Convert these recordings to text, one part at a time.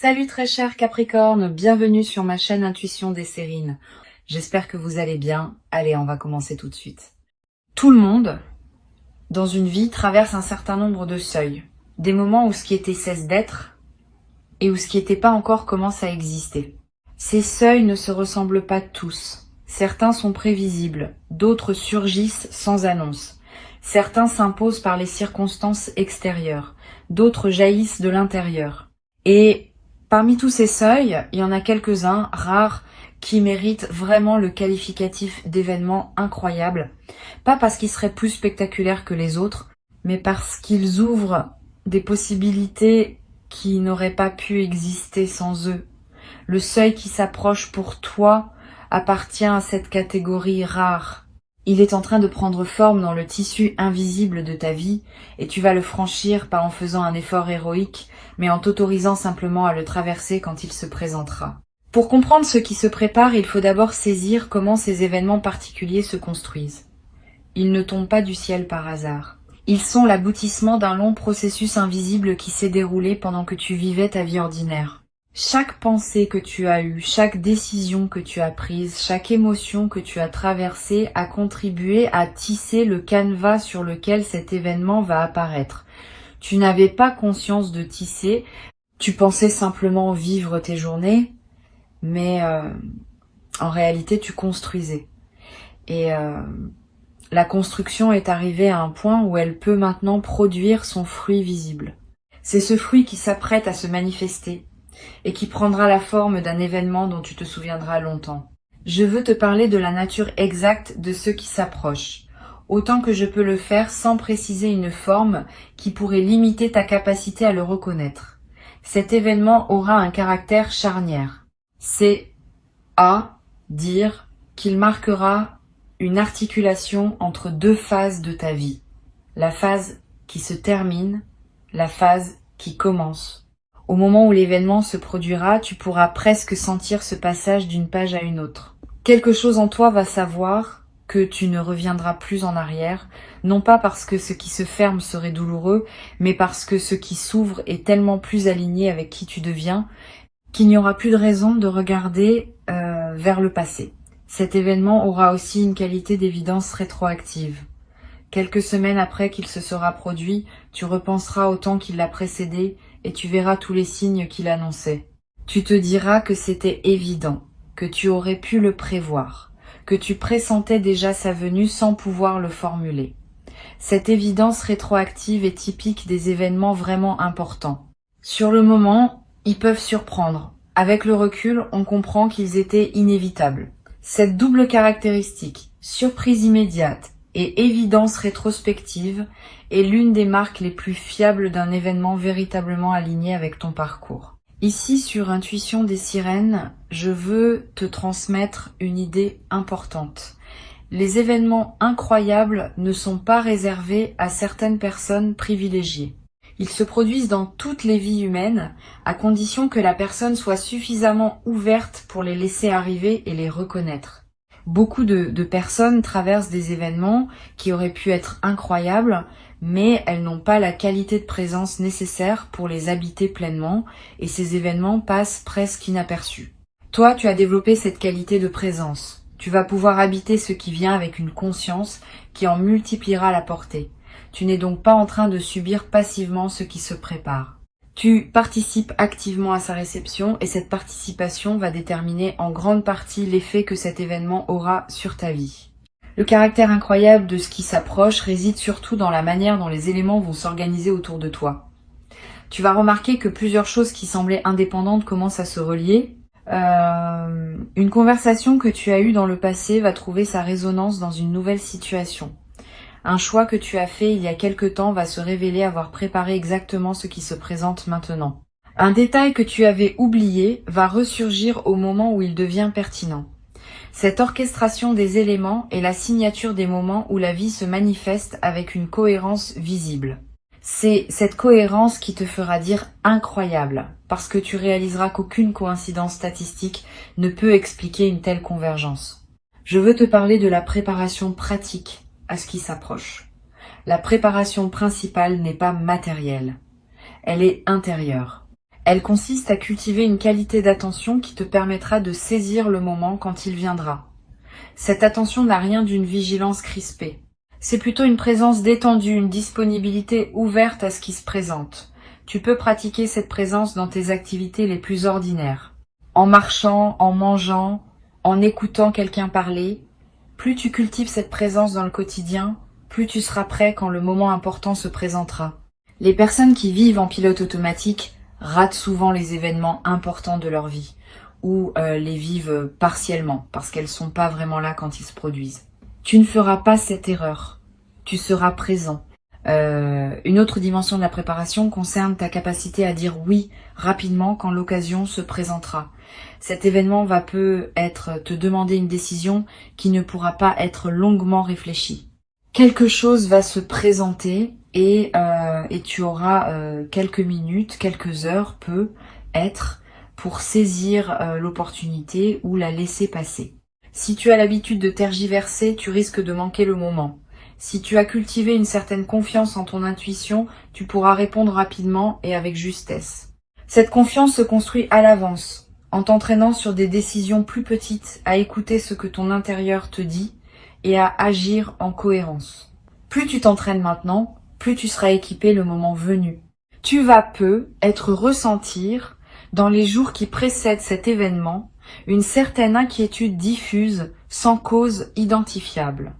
Salut très cher Capricorne, bienvenue sur ma chaîne Intuition des Sérines. J'espère que vous allez bien. Allez, on va commencer tout de suite. Tout le monde, dans une vie, traverse un certain nombre de seuils. Des moments où ce qui était cesse d'être et où ce qui n'était pas encore commence à exister. Ces seuils ne se ressemblent pas tous. Certains sont prévisibles, d'autres surgissent sans annonce. Certains s'imposent par les circonstances extérieures, d'autres jaillissent de l'intérieur. Et parmi tous ces seuils, il y en a quelques-uns, rares, qui méritent vraiment le qualificatif d'événements incroyables. Pas parce qu'ils seraient plus spectaculaires que les autres, mais parce qu'ils ouvrent des possibilités qui n'auraient pas pu exister sans eux. Le seuil qui s'approche pour toi appartient à cette catégorie rare. Il est en train de prendre forme dans le tissu invisible de ta vie et tu vas le franchir pas en faisant un effort héroïque, mais en t'autorisant simplement à le traverser quand il se présentera. Pour comprendre ce qui se prépare, il faut d'abord saisir comment ces événements particuliers se construisent. Ils ne tombent pas du ciel par hasard. Ils sont l'aboutissement d'un long processus invisible qui s'est déroulé pendant que tu vivais ta vie ordinaire. Chaque pensée que tu as eue, chaque décision que tu as prise, chaque émotion que tu as traversée a contribué à tisser le canevas sur lequel cet événement va apparaître. Tu n'avais pas conscience de tisser, tu pensais simplement vivre tes journées, mais en réalité tu construisais. Et la construction est arrivée à un point où elle peut maintenant produire son fruit visible. C'est ce fruit qui s'apprête à se manifester et qui prendra la forme d'un événement dont tu te souviendras longtemps. Je veux te parler de la nature exacte de ce qui s'approche, autant que je peux le faire sans préciser une forme qui pourrait limiter ta capacité à le reconnaître. Cet événement aura un caractère charnière. C'est à dire qu'il marquera une articulation entre deux phases de ta vie. La phase qui se termine, la phase qui commence. Au moment où l'événement se produira, tu pourras presque sentir ce passage d'une page à une autre. Quelque chose en toi va savoir que tu ne reviendras plus en arrière, non pas parce que ce qui se ferme serait douloureux, mais parce que ce qui s'ouvre est tellement plus aligné avec qui tu deviens, qu'il n'y aura plus de raison de regarder vers le passé. Cet événement aura aussi une qualité d'évidence rétroactive. Quelques semaines après qu'il se sera produit, tu repenseras au temps qui l'a précédé et tu verras tous les signes qu'il annonçait. Tu te diras que c'était évident, que tu aurais pu le prévoir, que tu pressentais déjà sa venue sans pouvoir le formuler. Cette évidence rétroactive est typique des événements vraiment importants. Sur le moment, ils peuvent surprendre. Avec le recul, on comprend qu'ils étaient inévitables. Cette double caractéristique, surprise immédiate et évidence rétrospective, est l'une des marques les plus fiables d'un événement véritablement aligné avec ton parcours. Ici, sur Intuition des Sirènes, je veux te transmettre une idée importante. Les événements incroyables ne sont pas réservés à certaines personnes privilégiées. Ils se produisent dans toutes les vies humaines, à condition que la personne soit suffisamment ouverte pour les laisser arriver et les reconnaître. Beaucoup de personnes traversent des événements qui auraient pu être incroyables, mais elles n'ont pas la qualité de présence nécessaire pour les habiter pleinement, et ces événements passent presque inaperçus. Toi, tu as développé cette qualité de présence. Tu vas pouvoir habiter ce qui vient avec une conscience qui en multipliera la portée. Tu n'es donc pas en train de subir passivement ce qui se prépare. Tu participes activement à sa réception et cette participation va déterminer en grande partie l'effet que cet événement aura sur ta vie. Le caractère incroyable de ce qui s'approche réside surtout dans la manière dont les éléments vont s'organiser autour de toi. Tu vas remarquer que plusieurs choses qui semblaient indépendantes commencent à se relier. Une conversation que tu as eue dans le passé va trouver sa résonance dans une nouvelle situation. Un choix que tu as fait il y a quelque temps va se révéler avoir préparé exactement ce qui se présente maintenant. Un détail que tu avais oublié va ressurgir au moment où il devient pertinent. Cette orchestration des éléments est la signature des moments où la vie se manifeste avec une cohérence visible. C'est cette cohérence qui te fera dire incroyable, parce que tu réaliseras qu'aucune coïncidence statistique ne peut expliquer une telle convergence. Je veux te parler de la préparation pratique à ce qui s'approche. La préparation principale n'est pas matérielle, elle est intérieure. Elle consiste à cultiver une qualité d'attention qui te permettra de saisir le moment quand il viendra. Cette attention n'a rien d'une vigilance crispée. C'est plutôt une présence détendue, une disponibilité ouverte à ce qui se présente. Tu peux pratiquer cette présence dans tes activités les plus ordinaires. En marchant, en mangeant, en écoutant quelqu'un parler. Plus tu cultives cette présence dans le quotidien, plus tu seras prêt quand le moment important se présentera. Les personnes qui vivent en pilote automatique ratent souvent les événements importants de leur vie, ou les vivent partiellement, parce qu'elles sont pas vraiment là quand ils se produisent. Tu ne feras pas cette erreur. Tu seras présent. Une autre dimension de la préparation concerne ta capacité à dire oui rapidement quand l'occasion se présentera. Cet événement va peut-être te demander une décision qui ne pourra pas être longuement réfléchie. Quelque chose va se présenter et tu auras quelques minutes, quelques heures, peut-être, pour saisir l'opportunité ou la laisser passer. Si tu as l'habitude de tergiverser, tu risques de manquer le moment. Si tu as cultivé une certaine confiance en ton intuition, tu pourras répondre rapidement et avec justesse. Cette confiance se construit à l'avance, en t'entraînant sur des décisions plus petites, à écouter ce que ton intérieur te dit et à agir en cohérence. Plus tu t'entraînes maintenant, plus tu seras équipé le moment venu. Tu vas être ressentir, dans les jours qui précèdent cet événement, une certaine inquiétude diffuse, sans cause identifiable.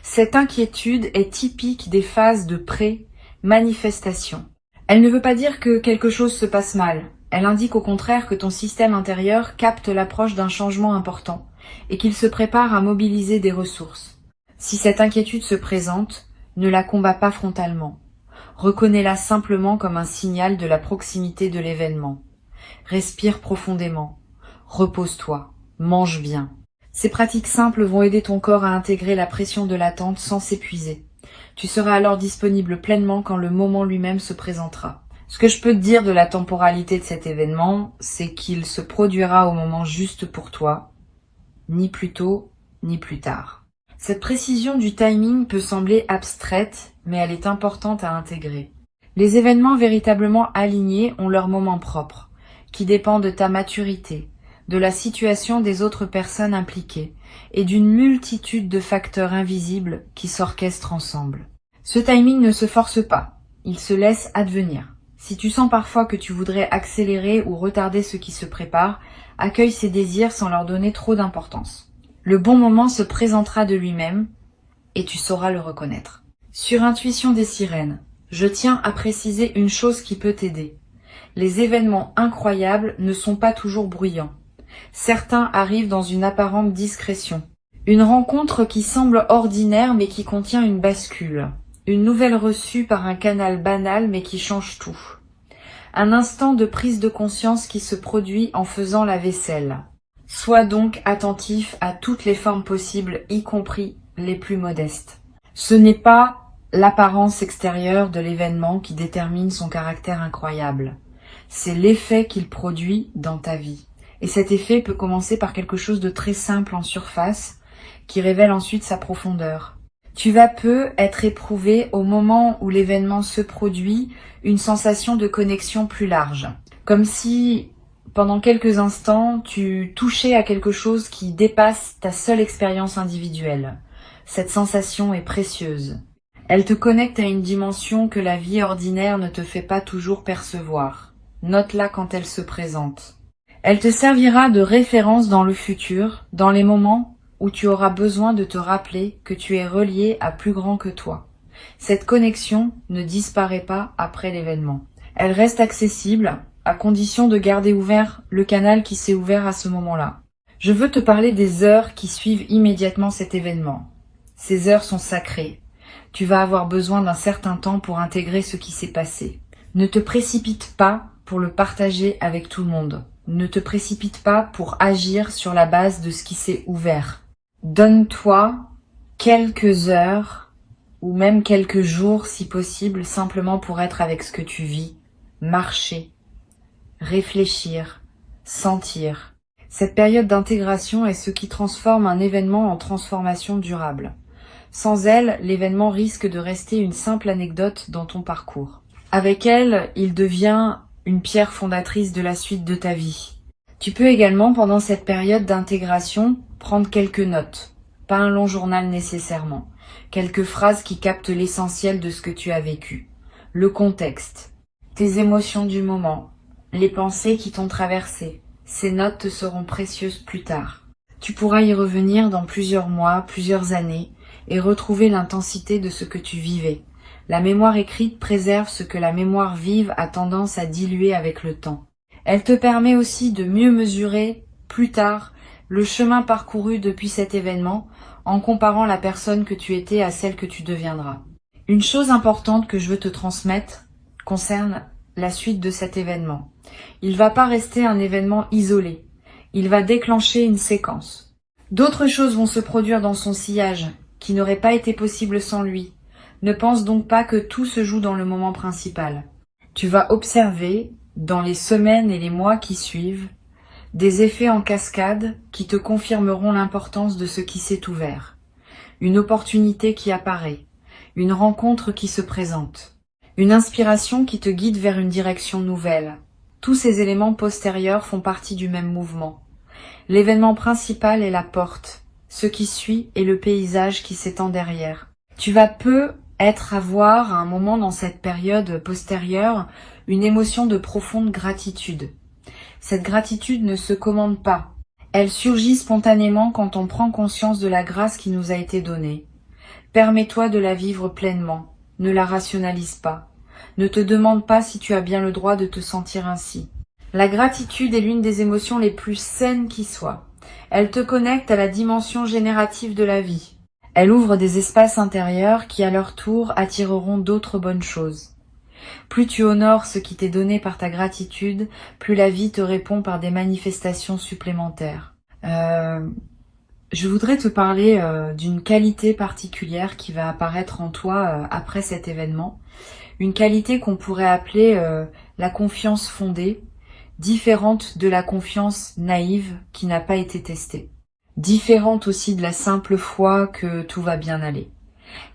Cette inquiétude est typique des phases de pré-manifestation. Elle ne veut pas dire que quelque chose se passe mal. Elle indique au contraire que ton système intérieur capte l'approche d'un changement important et qu'il se prépare à mobiliser des ressources. Si cette inquiétude se présente, ne la combats pas frontalement. Reconnais-la simplement comme un signal de la proximité de l'événement. Respire profondément. Repose-toi. Mange bien. Ces pratiques simples vont aider ton corps à intégrer la pression de l'attente sans s'épuiser. Tu seras alors disponible pleinement quand le moment lui-même se présentera. Ce que je peux te dire de la temporalité de cet événement, c'est qu'il se produira au moment juste pour toi, ni plus tôt, ni plus tard. Cette précision du timing peut sembler abstraite, mais elle est importante à intégrer. Les événements véritablement alignés ont leur moment propre, qui dépend de ta maturité, de la situation des autres personnes impliquées et d'une multitude de facteurs invisibles qui s'orchestrent ensemble. Ce timing ne se force pas, il se laisse advenir. Si tu sens parfois que tu voudrais accélérer ou retarder ce qui se prépare, accueille ces désirs sans leur donner trop d'importance. Le bon moment se présentera de lui-même et tu sauras le reconnaître. Sur Intuition des sirènes, je tiens à préciser une chose qui peut t'aider. Les événements incroyables ne sont pas toujours bruyants. Certains arrivent dans une apparente discrétion. Une rencontre qui semble ordinaire mais qui contient une bascule. Une nouvelle reçue par un canal banal mais qui change tout. Un instant de prise de conscience qui se produit en faisant la vaisselle. Sois donc attentif à toutes les formes possibles, y compris les plus modestes. Ce n'est pas l'apparence extérieure de l'événement qui détermine son caractère incroyable. C'est l'effet qu'il produit dans ta vie. Et cet effet peut commencer par quelque chose de très simple en surface, qui révèle ensuite sa profondeur. Tu vas être éprouvé au moment où l'événement se produit, une sensation de connexion plus large. Comme si, pendant quelques instants, tu touchais à quelque chose qui dépasse ta seule expérience individuelle. Cette sensation est précieuse. Elle te connecte à une dimension que la vie ordinaire ne te fait pas toujours percevoir. Note-la quand elle se présente. Elle te servira de référence dans le futur, dans les moments où tu auras besoin de te rappeler que tu es relié à plus grand que toi. Cette connexion ne disparaît pas après l'événement. Elle reste accessible, à condition de garder ouvert le canal qui s'est ouvert à ce moment-là. Je veux te parler des heures qui suivent immédiatement cet événement. Ces heures sont sacrées. Tu vas avoir besoin d'un certain temps pour intégrer ce qui s'est passé. Ne te précipite pas pour le partager avec tout le monde. Ne te précipite pas pour agir sur la base de ce qui s'est ouvert. Donne-toi quelques heures ou même quelques jours si possible, simplement pour être avec ce que tu vis, marcher, réfléchir, sentir. Cette période d'intégration est ce qui transforme un événement en transformation durable. Sans elle, l'événement risque de rester une simple anecdote dans ton parcours. Avec elle, il devient une pierre fondatrice de la suite de ta vie. Tu peux également, pendant cette période d'intégration, prendre quelques notes, pas un long journal nécessairement, quelques phrases qui captent l'essentiel de ce que tu as vécu, le contexte, tes émotions du moment, les pensées qui t'ont traversé. Ces notes te seront précieuses plus tard. Tu pourras y revenir dans plusieurs mois, plusieurs années, et retrouver l'intensité de ce que tu vivais. La mémoire écrite préserve ce que la mémoire vive a tendance à diluer avec le temps. Elle te permet aussi de mieux mesurer, plus tard, le chemin parcouru depuis cet événement, en comparant la personne que tu étais à celle que tu deviendras. Une chose importante que je veux te transmettre concerne la suite de cet événement. Il ne va pas rester un événement isolé. Il va déclencher une séquence. D'autres choses vont se produire dans son sillage, qui n'auraient pas été possibles sans lui. Ne pense donc pas que tout se joue dans le moment principal. Tu vas observer, dans les semaines et les mois qui suivent, des effets en cascade qui te confirmeront l'importance de ce qui s'est ouvert. Une opportunité qui apparaît, une rencontre qui se présente, une inspiration qui te guide vers une direction nouvelle. Tous ces éléments postérieurs font partie du même mouvement. L'événement principal est la porte, ce qui suit est le paysage qui s'étend derrière. Tu vas avoir à un moment dans cette période postérieure une émotion de profonde gratitude. Cette gratitude ne se commande pas. Elle surgit spontanément quand on prend conscience de la grâce qui nous a été donnée. Permets-toi de la vivre pleinement. Ne la rationalise pas. Ne te demande pas si tu as bien le droit de te sentir ainsi. La gratitude est l'une des émotions les plus saines qui soient. Elle te connecte à la dimension générative de la vie. Elle ouvre des espaces intérieurs qui, à leur tour, attireront d'autres bonnes choses. Plus tu honores ce qui t'est donné par ta gratitude, plus la vie te répond par des manifestations supplémentaires. Je voudrais te parler d'une qualité particulière qui va apparaître en toi après cet événement. Une qualité qu'on pourrait appeler la confiance fondée, différente de la confiance naïve qui n'a pas été testée. Différente aussi de la simple foi que tout va bien aller.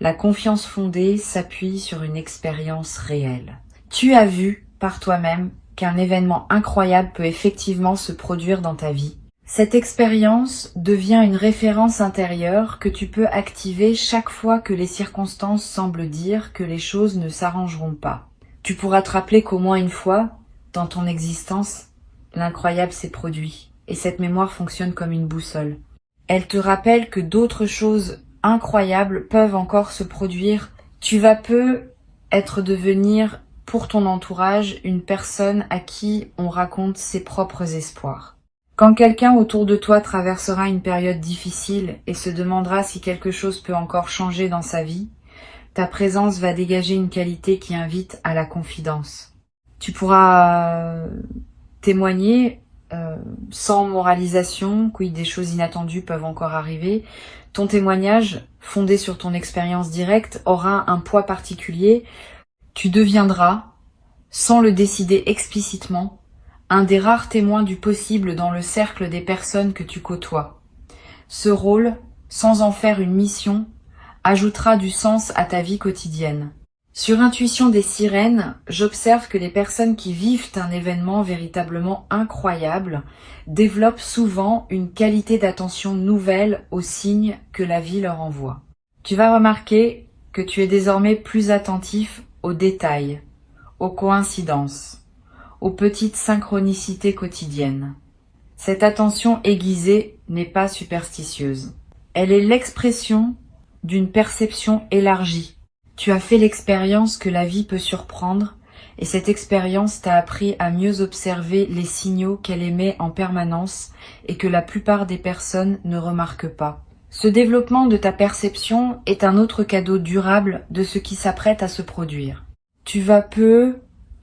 La confiance fondée s'appuie sur une expérience réelle. Tu as vu par toi-même qu'un événement incroyable peut effectivement se produire dans ta vie. Cette expérience devient une référence intérieure que tu peux activer chaque fois que les circonstances semblent dire que les choses ne s'arrangeront pas. Tu pourras te rappeler qu'au moins une fois, dans ton existence, l'incroyable s'est produit, et cette mémoire fonctionne comme une boussole. Elle te rappelle que d'autres choses incroyables peuvent encore se produire. Tu vas devenir pour ton entourage une personne à qui on raconte ses propres espoirs. Quand quelqu'un autour de toi traversera une période difficile et se demandera si quelque chose peut encore changer dans sa vie, ta présence va dégager une qualité qui invite à la confidence. Tu pourras témoigner sans moralisation, oui, des choses inattendues peuvent encore arriver. Ton témoignage, fondé sur ton expérience directe, aura un poids particulier. Tu deviendras, sans le décider explicitement, un des rares témoins du possible dans le cercle des personnes que tu côtoies. Ce rôle, sans en faire une mission, ajoutera du sens à ta vie quotidienne. Sur Intuition des sirènes, j'observe que les personnes qui vivent un événement véritablement incroyable développent souvent une qualité d'attention nouvelle aux signes que la vie leur envoie. Tu vas remarquer que tu es désormais plus attentif aux détails, aux coïncidences, aux petites synchronicités quotidiennes. Cette attention aiguisée n'est pas superstitieuse. Elle est l'expression d'une perception élargie. Tu as fait l'expérience que la vie peut surprendre et cette expérience t'a appris à mieux observer les signaux qu'elle émet en permanence et que la plupart des personnes ne remarquent pas. Ce développement de ta perception est un autre cadeau durable de ce qui s'apprête à se produire. Tu vas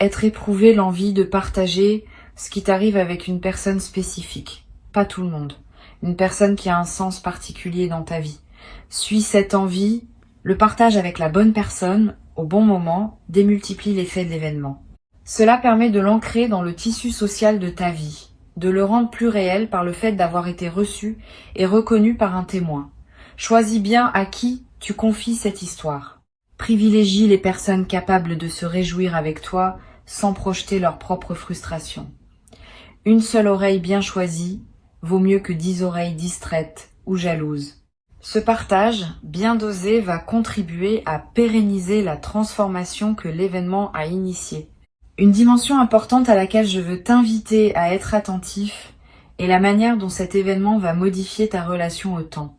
être éprouvé l'envie de partager ce qui t'arrive avec une personne spécifique. Pas tout le monde. Une personne qui a un sens particulier dans ta vie. Suis cette envie. Le partage avec la bonne personne, au bon moment, démultiplie l'effet de l'événement. Cela permet de l'ancrer dans le tissu social de ta vie, de le rendre plus réel par le fait d'avoir été reçu et reconnu par un témoin. Choisis bien à qui tu confies cette histoire. Privilégie les personnes capables de se réjouir avec toi sans projeter leur propre frustration. Une seule oreille bien choisie vaut mieux que 10 oreilles distraites ou jalouses. Ce partage, bien dosé, va contribuer à pérenniser la transformation que l'événement a initiée. Une dimension importante à laquelle je veux t'inviter à être attentif est la manière dont cet événement va modifier ta relation au temps.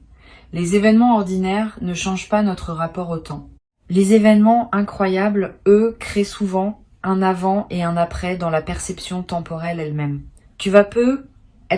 Les événements ordinaires ne changent pas notre rapport au temps. Les événements incroyables, eux, créent souvent un avant et un après dans la perception temporelle elle-même. Tu vas peu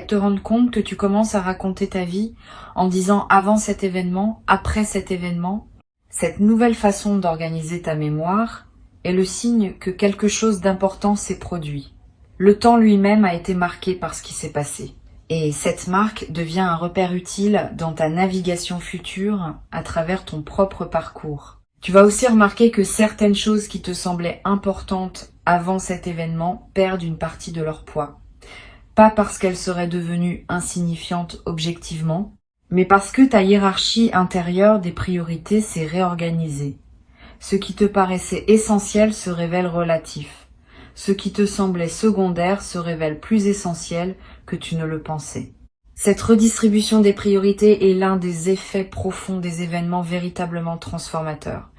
te rendre compte que tu commences à raconter ta vie en disant avant cet événement, après cet événement. Cette nouvelle façon d'organiser ta mémoire est le signe que quelque chose d'important s'est produit. Le temps lui-même a été marqué par ce qui s'est passé. Et cette marque devient un repère utile dans ta navigation future à travers ton propre parcours. Tu vas aussi remarquer que certaines choses qui te semblaient importantes avant cet événement perdent une partie de leur poids. Pas parce qu'elles seraient devenues insignifiantes objectivement, mais parce que ta hiérarchie intérieure des priorités s'est réorganisée. Ce qui te paraissait essentiel se révèle relatif. Ce qui te semblait secondaire se révèle plus essentiel que tu ne le pensais. Cette redistribution des priorités est l'un des effets profonds des événements véritablement transformateurs.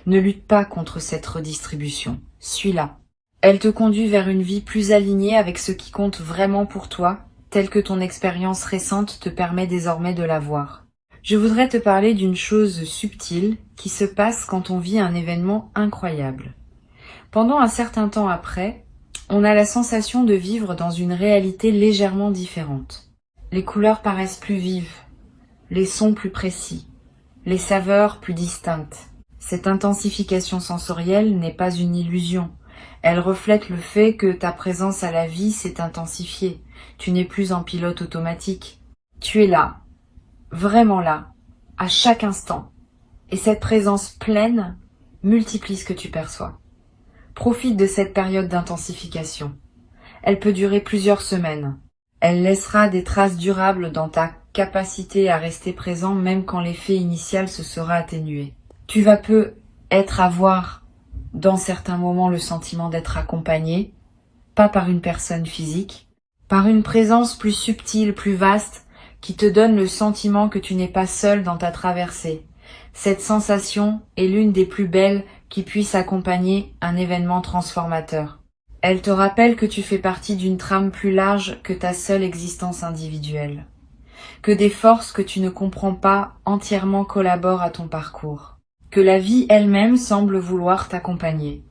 Ne lutte pas contre cette redistribution. Suis-la. Elle te conduit vers une vie plus alignée avec ce qui compte vraiment pour toi, tel que ton expérience récente te permet désormais de la voir. Je voudrais te parler d'une chose subtile qui se passe quand on vit un événement incroyable. Pendant un certain temps après, on a la sensation de vivre dans une réalité légèrement différente. Les couleurs paraissent plus vives, les sons plus précis, les saveurs plus distinctes. Cette intensification sensorielle n'est pas une illusion. Elle reflète le fait que ta présence à la vie s'est intensifiée. Tu n'es plus en pilote automatique. Tu es là, vraiment là, à chaque instant. Et cette présence pleine multiplie ce que tu perçois. Profite de cette période d'intensification. Elle peut durer plusieurs semaines. Elle laissera des traces durables dans ta capacité à rester présent même quand l'effet initial se sera atténué. Tu vas peu être à voir dans certains moments le sentiment d'être accompagné, pas par une personne physique, par une présence plus subtile, plus vaste, qui te donne le sentiment que tu n'es pas seul dans ta traversée. Cette sensation est l'une des plus belles qui puisse accompagner un événement transformateur. Elle te rappelle que tu fais partie d'une trame plus large que ta seule existence individuelle, que des forces que tu ne comprends pas entièrement collaborent à ton parcours, que la vie elle-même semble vouloir t'accompagner.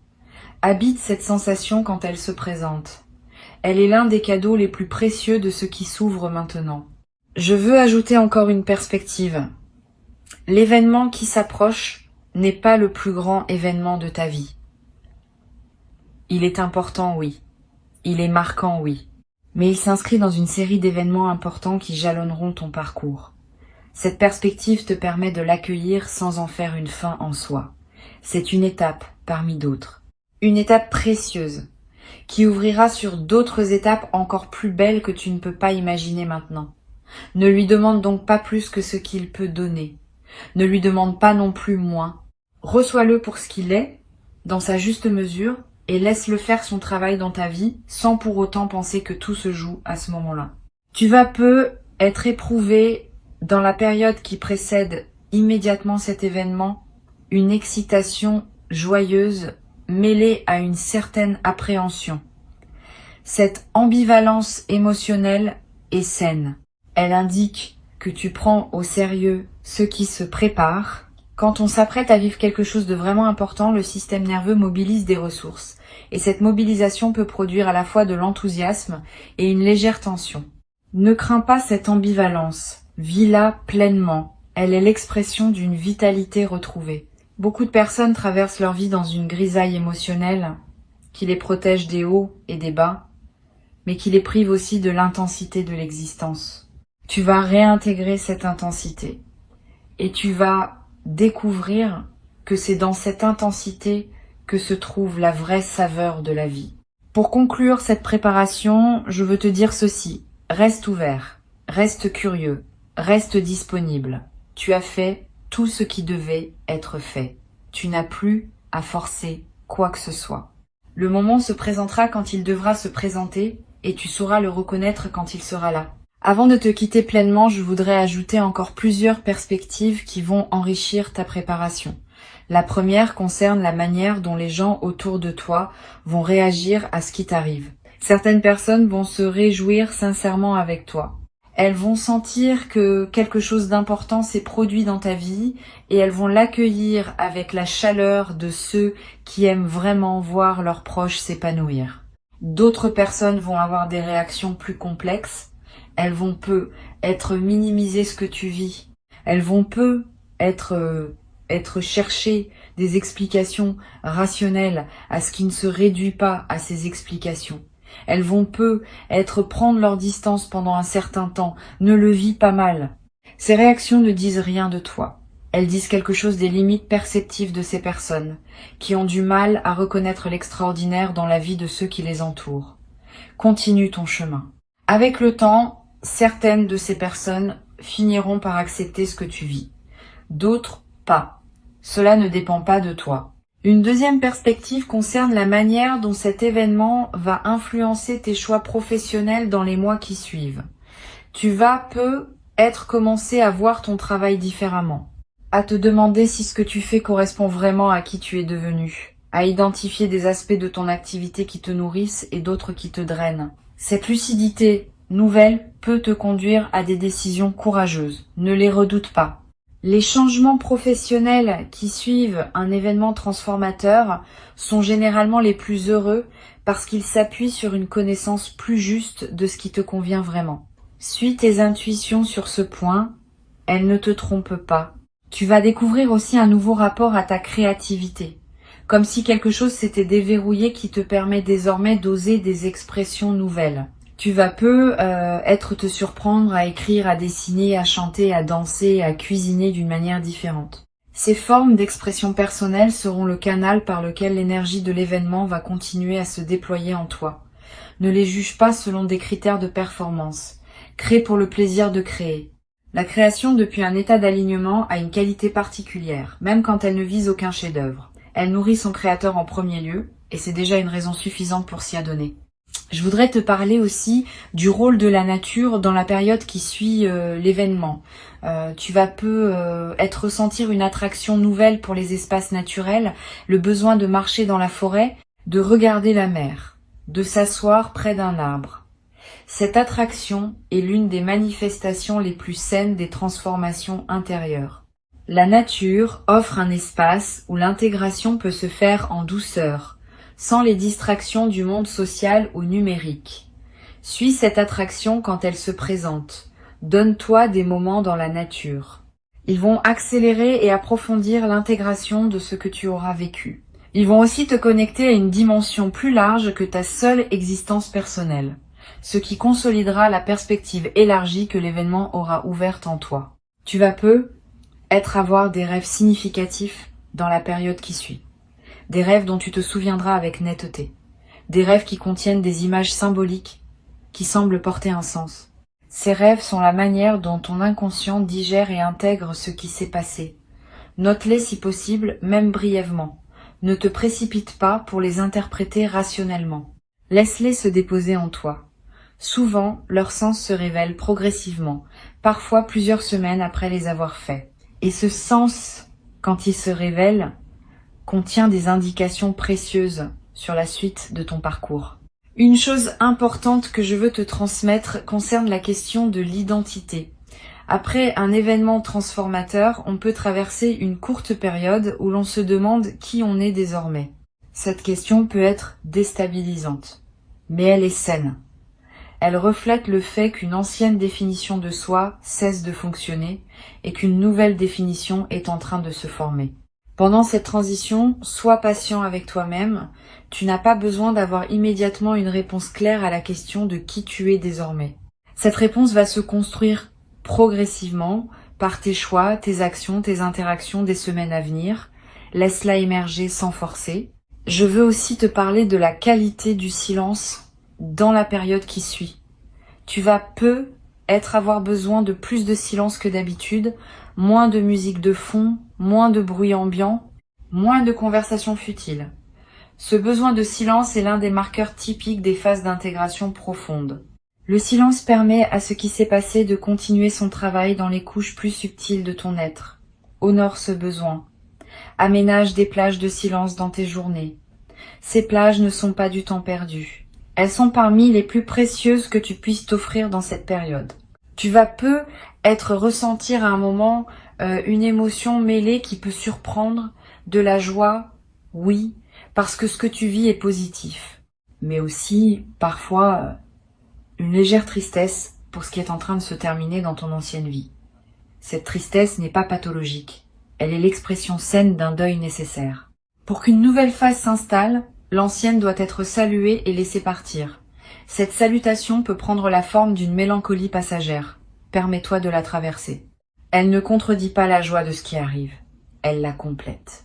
Habite cette sensation quand elle se présente. Elle est l'un des cadeaux les plus précieux de ce qui s'ouvre maintenant. Je veux ajouter encore une perspective. L'événement qui s'approche n'est pas le plus grand événement de ta vie. Il est important, oui. Il est marquant, oui. Mais il s'inscrit dans une série d'événements importants qui jalonneront ton parcours. Cette perspective te permet de l'accueillir sans en faire une fin en soi. C'est une étape parmi d'autres. Une étape précieuse, qui ouvrira sur d'autres étapes encore plus belles que tu ne peux pas imaginer maintenant. Ne lui demande donc pas plus que ce qu'il peut donner. Ne lui demande pas non plus moins. Reçois-le pour ce qu'il est, dans sa juste mesure, et laisse-le faire son travail dans ta vie, sans pour autant penser que tout se joue à ce moment-là. Tu vas peu être éprouvé dans la période qui précède immédiatement cet événement, une excitation joyeuse mêlée à une certaine appréhension. Cette ambivalence émotionnelle est saine. Elle indique que tu prends au sérieux ce qui se prépare. Quand on s'apprête à vivre quelque chose de vraiment important, le système nerveux mobilise des ressources. Et cette mobilisation peut produire à la fois de l'enthousiasme et une légère tension. Ne crains pas cette ambivalence. Vis-la pleinement. Elle est l'expression d'une vitalité retrouvée. Beaucoup de personnes traversent leur vie dans une grisaille émotionnelle qui les protège des hauts et des bas, mais qui les prive aussi de l'intensité de l'existence. Tu vas réintégrer cette intensité et tu vas découvrir que c'est dans cette intensité que se trouve la vraie saveur de la vie. Pour conclure cette préparation, je veux te dire ceci. Reste ouvert, reste curieux, reste disponible. Tu as fait tout ce qui devait être fait. Tu n'as plus à forcer quoi que ce soit. Le moment se présentera quand il devra se présenter et tu sauras le reconnaître quand il sera là. Avant de te quitter pleinement, je voudrais ajouter encore plusieurs perspectives qui vont enrichir ta préparation. La première concerne la manière dont les gens autour de toi vont réagir à ce qui t'arrive. Certaines personnes vont se réjouir sincèrement avec toi. Elles vont sentir que quelque chose d'important s'est produit dans ta vie et elles vont l'accueillir avec la chaleur de ceux qui aiment vraiment voir leurs proches s'épanouir. D'autres personnes vont avoir des réactions plus complexes. Elles vont peu être minimiser ce que tu vis. Elles vont peu être chercher des explications rationnelles à ce qui ne se réduit pas à ces explications. Elles vont peu prendre leur distance pendant un certain temps. Ne le vis pas mal. Ces réactions ne disent rien de toi. Elles disent quelque chose des limites perceptives de ces personnes, qui ont du mal à reconnaître l'extraordinaire dans la vie de ceux qui les entourent. Continue ton chemin. Avec le temps, certaines de ces personnes finiront par accepter ce que tu vis. D'autres, pas. Cela ne dépend pas de toi. Une deuxième perspective concerne la manière dont cet événement va influencer tes choix professionnels dans les mois qui suivent. Tu vas commencer à voir ton travail différemment, à te demander si ce que tu fais correspond vraiment à qui tu es devenu, à identifier des aspects de ton activité qui te nourrissent et d'autres qui te drainent. Cette lucidité nouvelle peut te conduire à des décisions courageuses. Ne les redoute pas. Les changements professionnels qui suivent un événement transformateur sont généralement les plus heureux parce qu'ils s'appuient sur une connaissance plus juste de ce qui te convient vraiment. Suis tes intuitions sur ce point, elles ne te trompent pas. Tu vas découvrir aussi un nouveau rapport à ta créativité, comme si quelque chose s'était déverrouillé qui te permet désormais d'oser des expressions nouvelles. Tu vas te surprendre à écrire, à dessiner, à chanter, à danser, à cuisiner d'une manière différente. Ces formes d'expression personnelle seront le canal par lequel l'énergie de l'événement va continuer à se déployer en toi. Ne les juge pas selon des critères de performance. Crée pour le plaisir de créer. La création depuis un état d'alignement a une qualité particulière, même quand elle ne vise aucun chef-d'œuvre. Elle nourrit son créateur en premier lieu, et c'est déjà une raison suffisante pour s'y adonner. Je voudrais te parler aussi du rôle de la nature dans la période qui suit l'événement. Tu vas ressentir une attraction nouvelle pour les espaces naturels, le besoin de marcher dans la forêt, de regarder la mer, de s'asseoir près d'un arbre. Cette attraction est l'une des manifestations les plus saines des transformations intérieures. La nature offre un espace où l'intégration peut se faire en douceur, sans les distractions du monde social ou numérique. Suis cette attraction quand elle se présente. Donne-toi des moments dans la nature. Ils vont accélérer et approfondir l'intégration de ce que tu auras vécu. Ils vont aussi te connecter à une dimension plus large que ta seule existence personnelle, ce qui consolidera la perspective élargie que l'événement aura ouverte en toi. Tu vas avoir des rêves significatifs dans la période qui suit. Des rêves dont tu te souviendras avec netteté. Des rêves qui contiennent des images symboliques qui semblent porter un sens. Ces rêves sont la manière dont ton inconscient digère et intègre ce qui s'est passé. Note-les si possible, même brièvement. Ne te précipite pas pour les interpréter rationnellement. Laisse-les se déposer en toi. Souvent, leur sens se révèle progressivement, parfois plusieurs semaines après les avoir faits. Et ce sens, quand il se révèle, contient des indications précieuses sur la suite de ton parcours. Une chose importante que je veux te transmettre concerne la question de l'identité. Après un événement transformateur, on peut traverser une courte période où l'on se demande qui on est désormais. Cette question peut être déstabilisante, mais elle est saine. Elle reflète le fait qu'une ancienne définition de soi cesse de fonctionner et qu'une nouvelle définition est en train de se former. Pendant cette transition, sois patient avec toi-même. Tu n'as pas besoin d'avoir immédiatement une réponse claire à la question de qui tu es désormais. Cette réponse va se construire progressivement par tes choix, tes actions, tes interactions des semaines à venir. Laisse-la émerger sans forcer. Je veux aussi te parler de la qualité du silence dans la période qui suit. Tu vas avoir besoin de plus de silence que d'habitude, moins de musique de fond, moins de bruit ambiant, moins de conversations futiles. Ce besoin de silence est l'un des marqueurs typiques des phases d'intégration profonde. Le silence permet à ce qui s'est passé de continuer son travail dans les couches plus subtiles de ton être. Honore ce besoin. Aménage des plages de silence dans tes journées. Ces plages ne sont pas du temps perdu. Elles sont parmi les plus précieuses que tu puisses t'offrir dans cette période. Tu vas ressentir à un moment une émotion mêlée qui peut surprendre, de la joie, oui, parce que ce que tu vis est positif, mais aussi parfois une légère tristesse pour ce qui est en train de se terminer dans ton ancienne vie. Cette tristesse n'est pas pathologique, elle est l'expression saine d'un deuil nécessaire. Pour qu'une nouvelle phase s'installe, l'ancienne doit être saluée et laissée partir. Cette salutation peut prendre la forme d'une mélancolie passagère. Permets-toi de la traverser. Elle ne contredit pas la joie de ce qui arrive, elle la complète.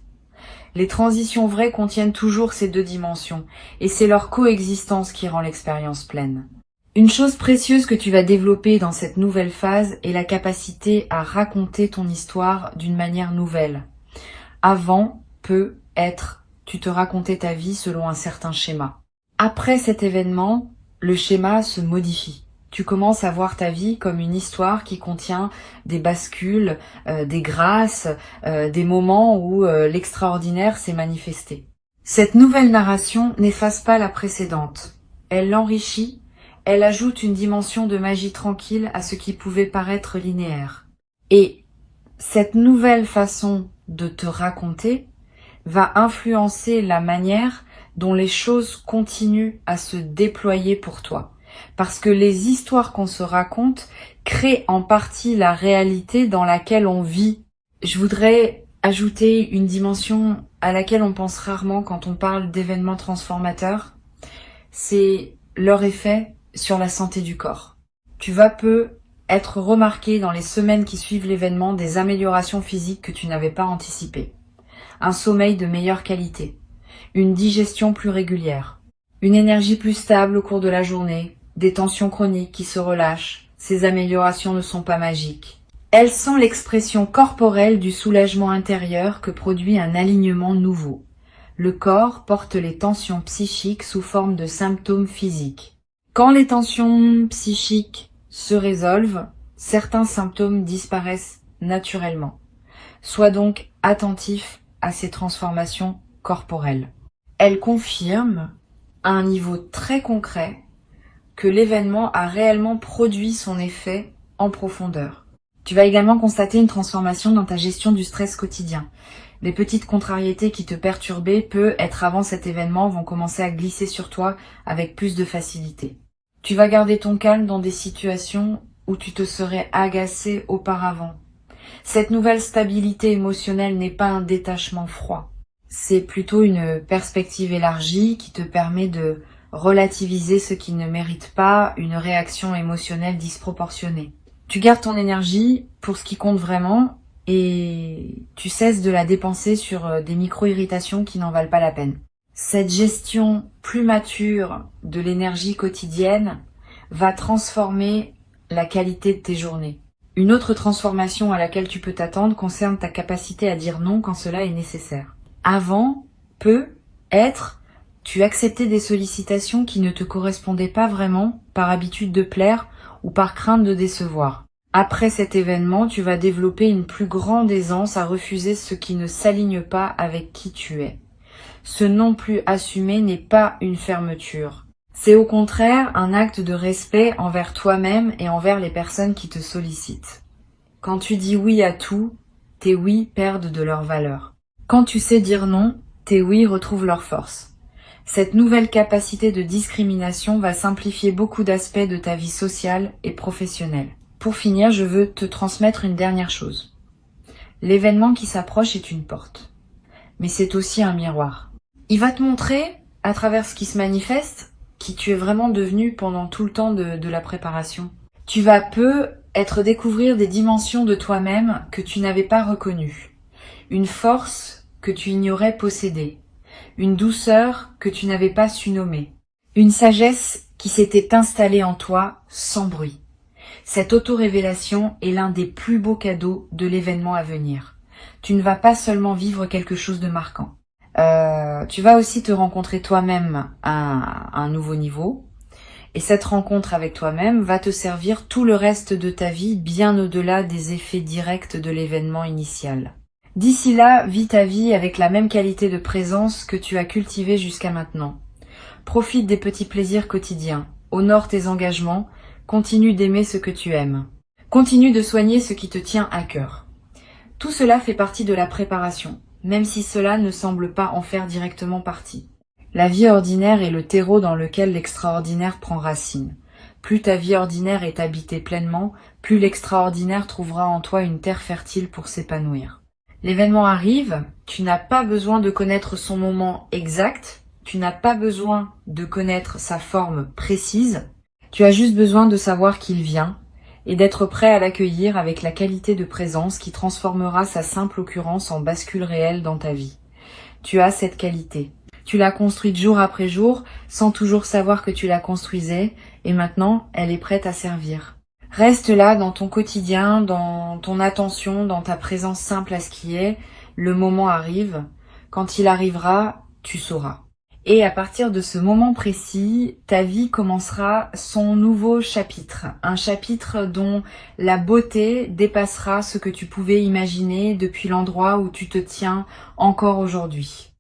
Les transitions vraies contiennent toujours ces deux dimensions, et c'est leur coexistence qui rend l'expérience pleine. Une chose précieuse que tu vas développer dans cette nouvelle phase est la capacité à raconter ton histoire d'une manière nouvelle. Avant, tu te racontais ta vie selon un certain schéma. Après cet événement, le schéma se modifie. Tu commences à voir ta vie comme une histoire qui contient des bascules, des grâces, des moments où l'extraordinaire s'est manifesté. Cette nouvelle narration n'efface pas la précédente. Elle l'enrichit, elle ajoute une dimension de magie tranquille à ce qui pouvait paraître linéaire. Et cette nouvelle façon de te raconter va influencer la manière dont les choses continuent à se déployer pour toi. Parce que les histoires qu'on se raconte créent en partie la réalité dans laquelle on vit. Je voudrais ajouter une dimension à laquelle on pense rarement quand on parle d'événements transformateurs. C'est leur effet sur la santé du corps. Tu vas être remarqué dans les semaines qui suivent l'événement des améliorations physiques que tu n'avais pas anticipées. Un sommeil de meilleure qualité, une digestion plus régulière, une énergie plus stable au cours de la journée, des tensions chroniques qui se relâchent. Ces améliorations ne sont pas magiques. Elles sont l'expression corporelle du soulagement intérieur que produit un alignement nouveau. Le corps porte les tensions psychiques sous forme de symptômes physiques. Quand les tensions psychiques se résolvent, certains symptômes disparaissent naturellement. Sois donc attentif à ces transformations corporelles. Elles confirment, à un niveau très concret, que l'événement a réellement produit son effet en profondeur. Tu vas également constater une transformation dans ta gestion du stress quotidien. Les petites contrariétés qui te perturbaient être avant cet événement vont commencer à glisser sur toi avec plus de facilité. Tu vas garder ton calme dans des situations où tu te serais agacé auparavant. Cette nouvelle stabilité émotionnelle n'est pas un détachement froid. C'est plutôt une perspective élargie qui te permet de relativiser ce qui ne mérite pas une réaction émotionnelle disproportionnée. Tu gardes ton énergie pour ce qui compte vraiment et tu cesses de la dépenser sur des micro-irritations qui n'en valent pas la peine. Cette gestion plus mature de l'énergie quotidienne va transformer la qualité de tes journées. Une autre transformation à laquelle tu peux t'attendre concerne ta capacité à dire non quand cela est nécessaire. Avant, tu acceptais des sollicitations qui ne te correspondaient pas vraiment par habitude de plaire ou par crainte de décevoir. Après cet événement, tu vas développer une plus grande aisance à refuser ce qui ne s'aligne pas avec qui tu es. Ce non plus assumé n'est pas une fermeture. C'est au contraire un acte de respect envers toi-même et envers les personnes qui te sollicitent. Quand tu dis oui à tout, tes oui perdent de leur valeur. Quand tu sais dire non, tes oui retrouvent leur force. Cette nouvelle capacité de discrimination va simplifier beaucoup d'aspects de ta vie sociale et professionnelle. Pour finir, je veux te transmettre une dernière chose. L'événement qui s'approche est une porte, mais c'est aussi un miroir. Il va te montrer, à travers ce qui se manifeste, qui tu es vraiment devenu pendant tout le temps de la préparation. Tu vas découvrir des dimensions de toi-même que tu n'avais pas reconnues. Une force que tu ignorais posséder. Une douceur que tu n'avais pas su nommer. Une sagesse qui s'était installée en toi sans bruit. Cette auto-révélation est l'un des plus beaux cadeaux de l'événement à venir. Tu ne vas pas seulement vivre quelque chose de marquant. Tu vas aussi te rencontrer toi-même à un nouveau niveau. Et cette rencontre avec toi-même va te servir tout le reste de ta vie, bien au-delà des effets directs de l'événement initial. D'ici là, vis ta vie avec la même qualité de présence que tu as cultivée jusqu'à maintenant. Profite des petits plaisirs quotidiens, honore tes engagements, continue d'aimer ce que tu aimes. Continue de soigner ce qui te tient à cœur. Tout cela fait partie de la préparation, même si cela ne semble pas en faire directement partie. La vie ordinaire est le terreau dans lequel l'extraordinaire prend racine. Plus ta vie ordinaire est habitée pleinement, plus l'extraordinaire trouvera en toi une terre fertile pour s'épanouir. L'événement arrive, tu n'as pas besoin de connaître son moment exact, tu n'as pas besoin de connaître sa forme précise, tu as juste besoin de savoir qu'il vient et d'être prêt à l'accueillir avec la qualité de présence qui transformera sa simple occurrence en bascule réelle dans ta vie. Tu as cette qualité. Tu l'as construite jour après jour, sans toujours savoir que tu la construisais, et maintenant, elle est prête à servir. Reste là dans ton quotidien, dans ton attention, dans ta présence simple à ce qui est. Le moment arrive. Quand il arrivera, tu sauras. Et à partir de ce moment précis, ta vie commencera son nouveau chapitre. Un chapitre dont la beauté dépassera ce que tu pouvais imaginer depuis l'endroit où tu te tiens encore aujourd'hui.